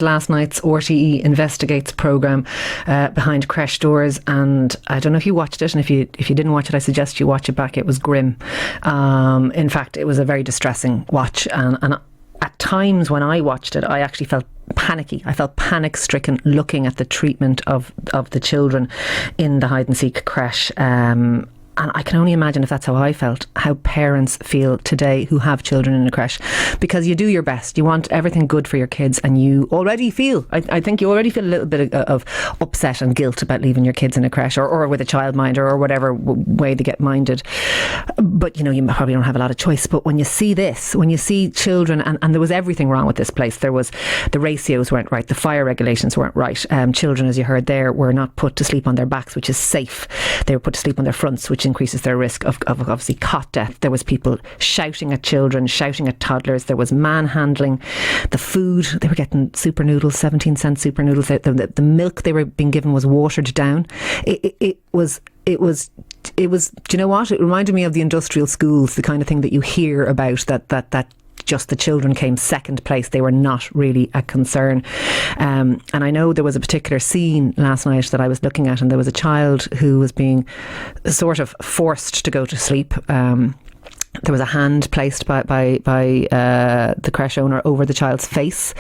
last night's RTE Investigates programme behind creche doors, and I don't know if you watched it, and if you didn't watch it, I suggest you watch it back. It was grim. In fact, it was a very distressing watch, and at times when I watched it, I actually felt panicky. I felt panic stricken looking at the treatment of the children in the Hyde and Seek creche. And I can only imagine, if that's how I felt, how parents feel today who have children in a creche. Because you do your best. You want everything good for your kids, and you already feel, I think you already feel a little bit of upset and guilt about leaving your kids in a creche or with a childminder or whatever way they get minded. But, you know, you probably don't have a lot of choice. But when you see this, when you see children, and there was everything wrong with this place. There was, the ratios weren't right. The fire regulations weren't right. Children, as you heard there, were not put to sleep on their backs, which is safe. They were put to sleep on their fronts, which increases their risk of obviously cot death. There was people shouting at children, shouting at toddlers. There was manhandling. The food, they were getting super noodles, 17-cent super noodles. The milk they were being given was watered down. It was. Do you know what? It reminded me of the industrial schools, the kind of thing that you hear about, that just the children came second place. They were not really a concern. And I know there was a particular scene last night that I was looking at, and there was a child who was being sort of forced to go to sleep. There was a hand placed by the creche owner over the child's face.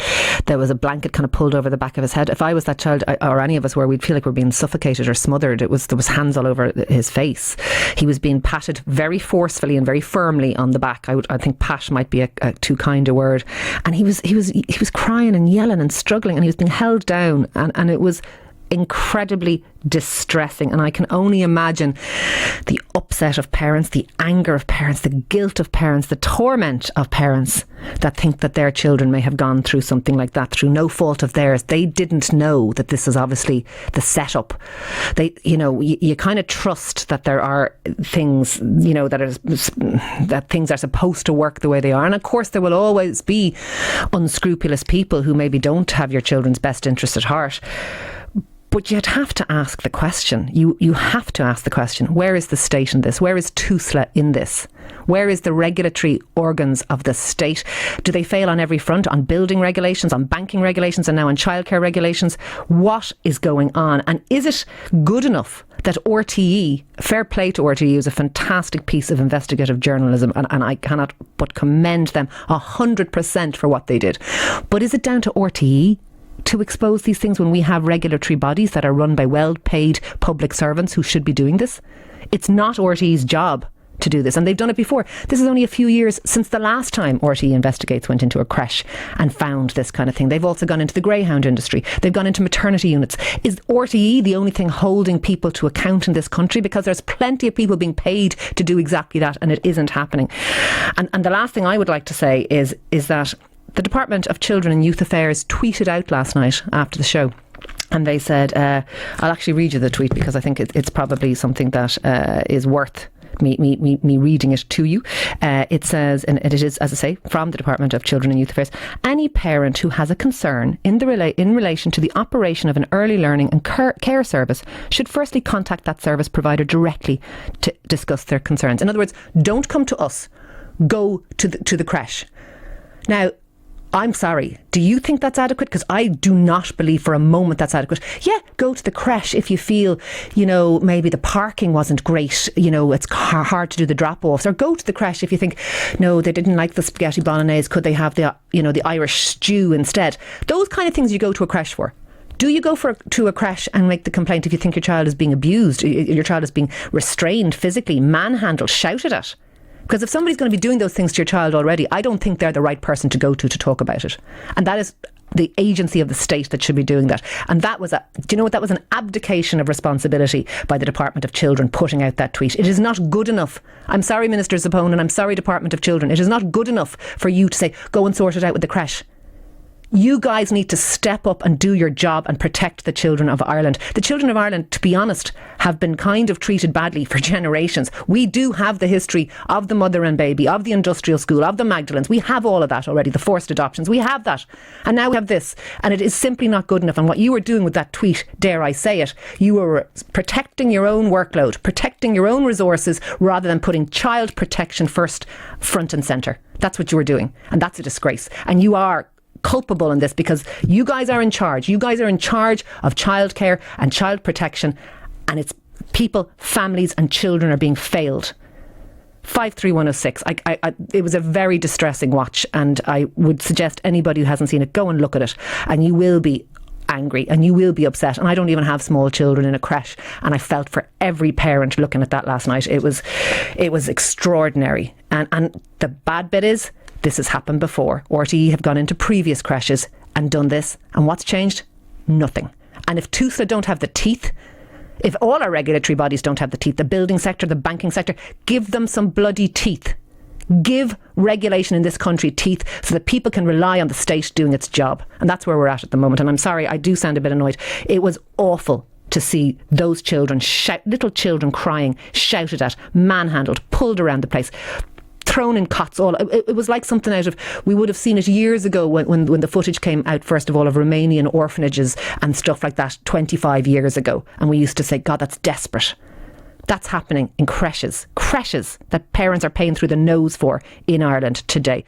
There was a blanket kind of pulled over the back of his head. If I was that child, or any of us were, we'd feel like we're being suffocated or smothered. There was hands all over his face. He was being patted very forcefully and very firmly on the back. I think pat might be a too kind a word. And he was crying and yelling and struggling, and he was being held down, and it was incredibly distressing. And I can only imagine the upset of parents, the anger of parents, the guilt of parents, the torment of parents that think that their children may have gone through something like that through no fault of theirs. They didn't know that this is obviously the setup. You kind of trust that there are things, that things are supposed to work the way they are. And of course there will always be unscrupulous people who maybe don't have your children's best interest at heart. But you'd have to ask the question. You have to ask the question, where is the state in this? Where is TUSLA in this? Where is the regulatory organs of the state? Do they fail on every front? On building regulations, on banking regulations, and now on childcare regulations? What is going on? And is it good enough that RTE, fair play to RTE, is a fantastic piece of investigative journalism, and I cannot but commend them 100% for what they did. But is it down to RTE to expose these things when we have regulatory bodies that are run by well-paid public servants who should be doing this? It's not RTE's job to do this, and they've done it before. This is only a few years since the last time RTE Investigates went into a creche and found this kind of thing. They've also gone into the greyhound industry. They've gone into maternity units. Is RTE the only thing holding people to account in this country? Because there's plenty of people being paid to do exactly that, and it isn't happening. And the last thing I would like to say is that the Department of Children and Youth Affairs tweeted out last night after the show, and they said, I'll actually read you the tweet because I think it's probably something that is worth me reading it to you. It says, and it is, as I say, from the Department of Children and Youth Affairs: any parent who has a concern in relation to the operation of an early learning and care service should firstly contact that service provider directly to discuss their concerns. In other words, don't come to us, go to the creche. Now, I'm sorry, do you think that's adequate? Because I do not believe for a moment that's adequate. Yeah, go to the creche if you feel, maybe the parking wasn't great, it's hard to do the drop-offs. Or go to the creche if you think, no, they didn't like the spaghetti bolognese, could they have the Irish stew instead? Those kind of things you go to a creche for. Do you go to a creche and make the complaint if you think your child is being abused, your child is being restrained physically, manhandled, shouted at? Because if somebody's going to be doing those things to your child already, I don't think they're the right person to go to talk about it. And that is the agency of the state that should be doing that. And that was that was an abdication of responsibility by the Department of Children putting out that tweet. It is not good enough. I'm sorry, Minister Zappone, and I'm sorry, Department of Children. It is not good enough for you to say, go and sort it out with the creche. You guys need to step up and do your job and protect the children of Ireland. The children of Ireland, to be honest, have been kind of treated badly for generations. We do have the history of the mother and baby, of the industrial school, of the Magdalens. We have all of that already, the forced adoptions. We have that. And now we have this. And it is simply not good enough. And what you were doing with that tweet, dare I say it, you were protecting your own workload, protecting your own resources, rather than putting child protection front and centre. That's what you were doing. And that's a disgrace. And you are culpable in this, because you guys are in charge. You guys are in charge of childcare and child protection, and it's people, families and children are being failed. 53106. It was a very distressing watch, and I would suggest anybody who hasn't seen it, go and look at it, and you will be angry and you will be upset. And I don't even have small children in a creche, and I felt for every parent looking at that last night. It was extraordinary. And the bad bit is, this has happened before. RTE have gone into previous creches and done this, and what's changed? Nothing. And if TUSLA don't have the teeth, if all our regulatory bodies don't have the teeth, the building sector, the banking sector, give them some bloody teeth. Give regulation in this country teeth so that people can rely on the state doing its job. And that's where we're at the moment. And I'm sorry, I do sound a bit annoyed. It was awful to see those children, little children crying, shouted at, manhandled, pulled around the place, thrown in cots. It was like something out of, we would have seen it years ago when the footage came out, first of all, of Romanian orphanages and stuff like that 25 years ago. And we used to say, God, that's desperate. That's happening in creches that parents are paying through the nose for in Ireland today.